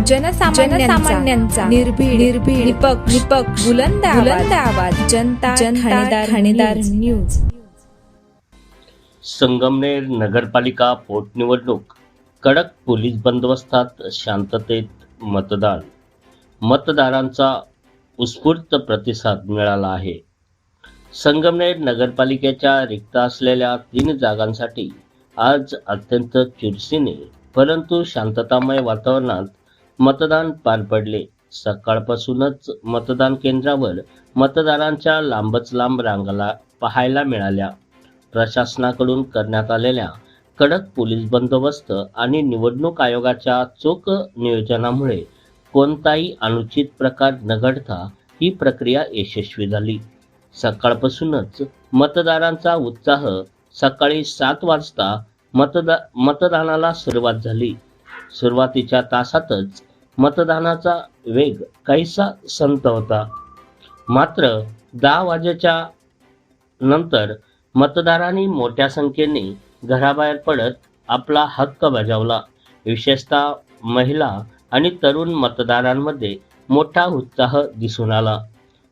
जनसामान्यांचा निर्भीड निपक्ष बुलंद आवाज जनता ठाणेदार न्यूज। संगमनेर नगरपालिका पोटनिवडणूक, कडक पोलीस बंदोबस्तात शांततेत मतदान, मतदारांचा उत्स्फूर्त प्रतिसाद मिळाला आहे। संगमनेर नगरपालिकेच्या रिक्त असलेल्या 3 जागांसाठी आज अत्यंत चुरशीने परंतु शांततामय वातावरणात मतदान पार पडले। सकाळपासूनच मतदान केंद्रावर मतदारांच्या लांबच लांब रांगा पाहायला मिळाल्या। प्रशासनाकडून करण्यात आलेल्या कडक पोलीस बंदोबस्त आणि निवडणूक आयोगाच्या चोख नियोजनामुळे कोणताही अनुचित प्रकार न घडता ही प्रक्रिया यशस्वी झाली। सकाळपासूनच मतदारांचा उत्साह, सकाळी 7 वाजता मतदानाला सुरुवात झाली। सुरुवातीच्या तासातच मतदानाचा वेग काहीसा संथ होता, मात्र 10 वाजेच्या नंतर मतदारांनी मोठ्या संख्येने घराबाहेर पडत आपला हक्क बजावला। विशेषतः महिला आणि तरुण मतदारांमध्ये मोठा उत्साह दिसून आला।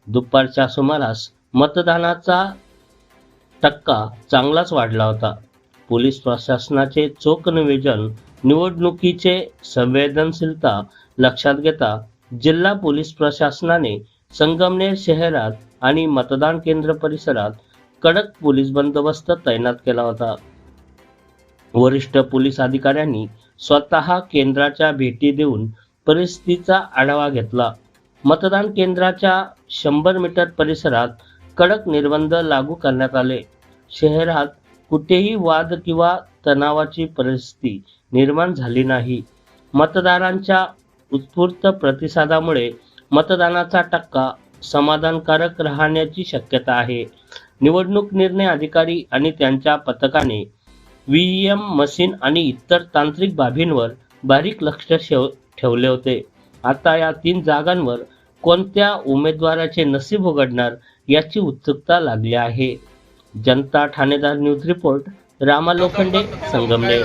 दुपारच्या सुमारास मतदानाचा टक्का चांगलाच वाढला होता। पोलीस प्रशासनाचे चोख नियोजन, निवडणुकीचे संवेदनशीलता लक्षात घेता जिल्हा पोलीस प्रशासनाने संगमनेर शहरात आणि मतदान केंद्र परिसरात कडक पोलीस बंदोबस्त तैनात केला होता। वरिष्ठ पोलीस अधिकाऱ्यांनी स्वतः केंद्राच्या भेटी देऊन परिस्थितीचा आढावा घेतला। मतदान केंद्राच्या 100 मीटर परिसरात कडक निर्बंध लागू करण्यात आले। शहरात कुठेही वाद किंवा तणावाची परिस्थिती निर्माण झाली नाही। मतदारांच्या उत्स्फूर्त प्रतिसादामुळे मतदानाचा टक्का समाधानकारक राहण्याची शक्यता आहे। निवडणूक निर्णय अधिकारी आणि त्यांच्या पथकाने व्हीएम मशीन आणि इतर तांत्रिक बाबींवर बारीक लक्ष ठेवले होते। आता या 3 जागांवर कोणत्या उमेदवाराचे नशीब उघडणार याची उत्सुकता लागली आहे। जनता ठाणेदार न्यूज रिपोर्ट, रामा लोखंडे, संगमनेर।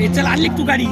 चल आणली तू गाडी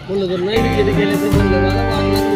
बोललो तर नाही गेले तर बोललो मला